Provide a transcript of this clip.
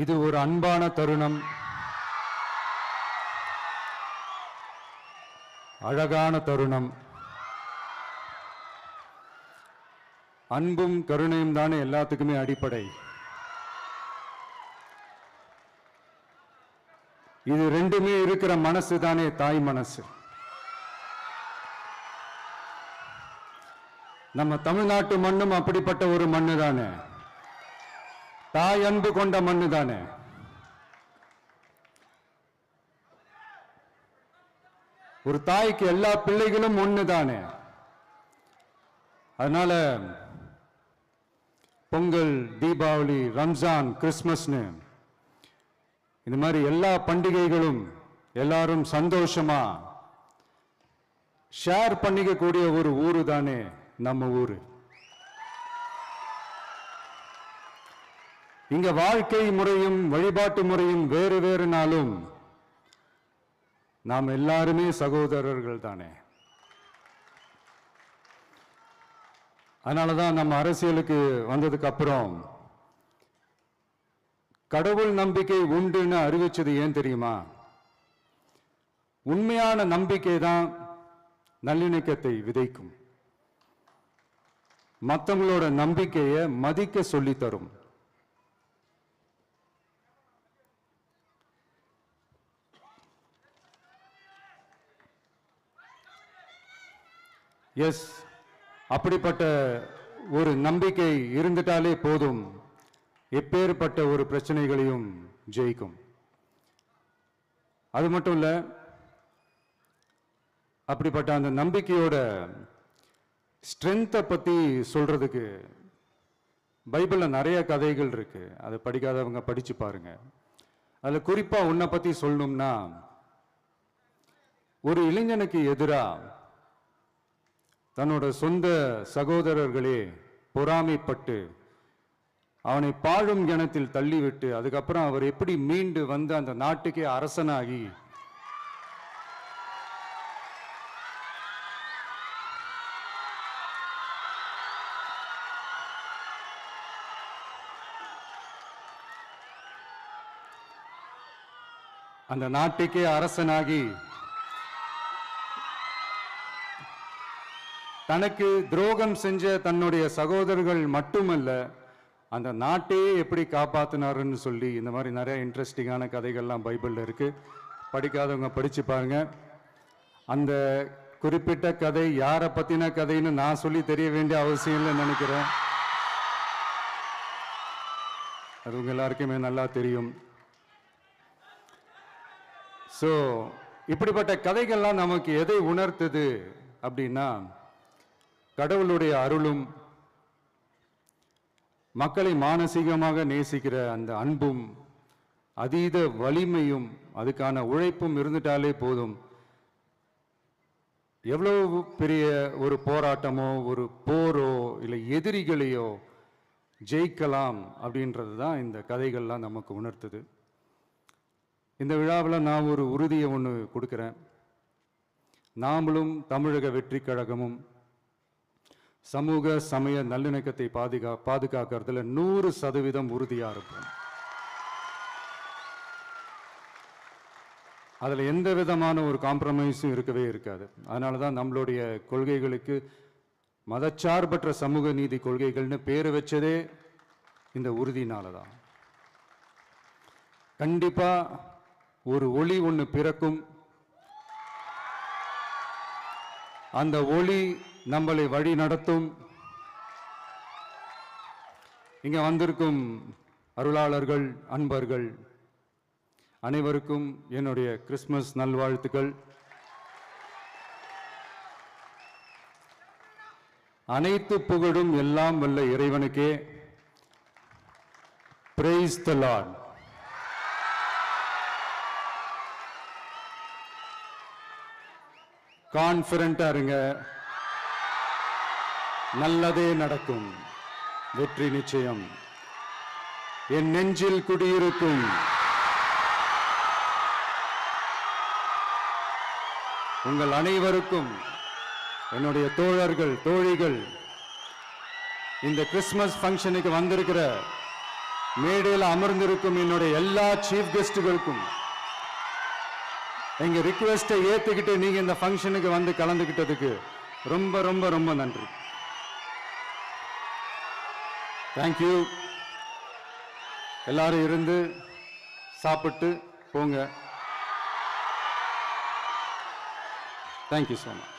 இது ஒரு அன்பான தருணம், அழகான தருணம். அன்பும் கருணையும் தானே எல்லாத்துக்குமே அடிப்படை. இது ரெண்டுமே இருக்கிற மனசு தானே தாய் மனசு. நம்ம தமிழ்நாட்டு மண்ணும் அப்படிப்பட்ட ஒரு மண்ணு தானே, தாய் அன்பு கொண்ட மண்ணு தானே. ஒரு தாய்க்கு எல்லா பிள்ளைகளும் ஒண்ணு தானே. அதனால பொங்கல், தீபாவளி, ரம்ஜான், கிறிஸ்மஸ்னு இந்த மாதிரி எல்லா பண்டிகைகளும் எல்லாரும் சந்தோஷமா ஷேர் பண்ணிக்க கூடிய ஒரு ஊரு தானே நம்ம ஊரு. இங்க வாழ்க்கை முறையும் வழிபாட்டு முறையும் வேறு வேறு நாளும் நாம் எல்லாருமே சகோதரர்கள் தானே. அதனாலதான் நம்ம அரசியலுக்கு வந்ததுக்கு அப்புறம் கடவுள் நம்பிக்கை உண்டுன்னு அறிவிச்சது ஏன் தெரியுமா? உண்மையான நம்பிக்கை தான் நல்லிணக்கத்தை விதைக்கும், மற்றவங்களோட நம்பிக்கையை மதிக்க சொல்லி தரும். எஸ், அப்படிப்பட்ட ஒரு நம்பிக்கை இருந்துட்டாலே போதும், எப்பேற்பட்ட ஒரு பிரச்சனைகளையும் ஜெயிக்கும். அது மட்டும் இல்ல, அப்படிப்பட்ட அந்த நம்பிக்கையோட ஸ்ட்ரென்த்தை பத்தி சொல்றதுக்கு பைபிள்ல நிறைய கதைகள் இருக்கு. அதை படிக்காதவங்க படிச்சு பாருங்க. அதுல குறிப்பா உன்னை பத்தி சொல்லணும்னா, ஒரு இளைஞனுக்கு எதிராக தன்னோட சொந்த சகோதரர்களே பொறாமைப்பட்டு அவனை பாழும் கிணத்தில் தள்ளிவிட்டு அதுக்கப்புறம் அவர் எப்படி மீண்டு வந்து அந்த நாட்டுக்கே அரசனாகி அந்த நாட்டுக்கே அரசனாகி தனக்கு துரோகம் செஞ்ச தன்னுடைய சகோதரர்கள் மட்டுமல்ல, அந்த நாட்டையே எப்படி காப்பாத்தினாருன்னு சொல்லி இந்த மாதிரி நிறைய இன்ட்ரெஸ்டிங்கான கதைகள்லாம் பைபிள்ல இருக்கு. படிக்காதவங்க படிச்சு பாருங்க. அந்த குறிப்பிட்ட கதை யாரை பத்தின கதைன்னு நான் சொல்லி தெரிய வேண்டிய அவசியம் இல்லைன்னு நினைக்கிறேன். அது உங்க எல்லாருக்குமே நல்லா தெரியும். ஸோ இப்படிப்பட்ட கதைகள்லாம் நமக்கு எதை உணர்த்துது அப்படின்னா, கடவுளுடைய அருளும் மக்களை மானசீகமாக நேசிக்கிற அந்த அன்பும் அதீத வலிமையும் அதுக்கான உழைப்பும் இருந்துட்டாலே போதும், எவ்வளவு பெரிய ஒரு போராட்டமோ ஒரு போரோ இல்லை எதிரிகளையோ ஜெயிக்கலாம் அப்படின்றது தான் இந்த கதைகள்லாம் நமக்கு உணர்த்துது. இந்த விழாவில் நான் ஒரு உறுதியை ஒன்று கொடுக்குறேன். நாமளும் தமிழக வெற்றி கழகமும் சமூக சமய நல்லிணக்கத்தை பாதுகாக்கிறதுல 100% உறுதியா இருப்போம். அதுல எந்த விதமான ஒரு காம்ப்ரமைஸும் இருக்கவே இருக்காது. அதனாலதான் நம்மளுடைய கொள்கைகளுக்கு மதச்சார்பற்ற சமூக நீதி கொள்கைகள்னு பேரு வச்சதே இந்த உறுதினாலதான். கண்டிப்பா ஒரு ஒளி ஒன்று பிறக்கும். அந்த ஒளி நம்மளை வழி நடத்தும். இங்க வந்திருக்கும் அருளாளர்கள், அன்பர்கள் அனைவருக்கும் என்னுடைய கிறிஸ்துமஸ் நல்வாழ்த்துக்கள். அனைத்து புகழும் எல்லாம் வல்ல இறைவனுக்கே. Praise the Lord. கான்ஃபிடென்ட்டா இருங்க, நல்லதே நடக்கும், வெற்றி நிச்சயம். என் நெஞ்சில் குடியிருக்கும் உங்கள் அனைவருக்கும், என்னுடைய தோழர்கள், தோழிகள், இந்த கிறிஸ்துமஸ் ஃபங்க்ஷனுக்கு வந்திருக்கிற மேடையில் அமர்ந்திருக்கும் என்னுடைய எல்லா சீஃப் கெஸ்டுகளுக்கும் எங்க ரிக்வெஸ்டை ஏத்துக்கிட்டு நீங்க இந்த ஃபங்க்ஷனுக்கு வந்து கலந்துக்கிட்டதுக்கு ரொம்ப ரொம்ப ரொம்ப நன்றி. தேங்க்யூ. எல்லாரும் இருந்து சாப்பிட்டு போங்க. Thank you so much.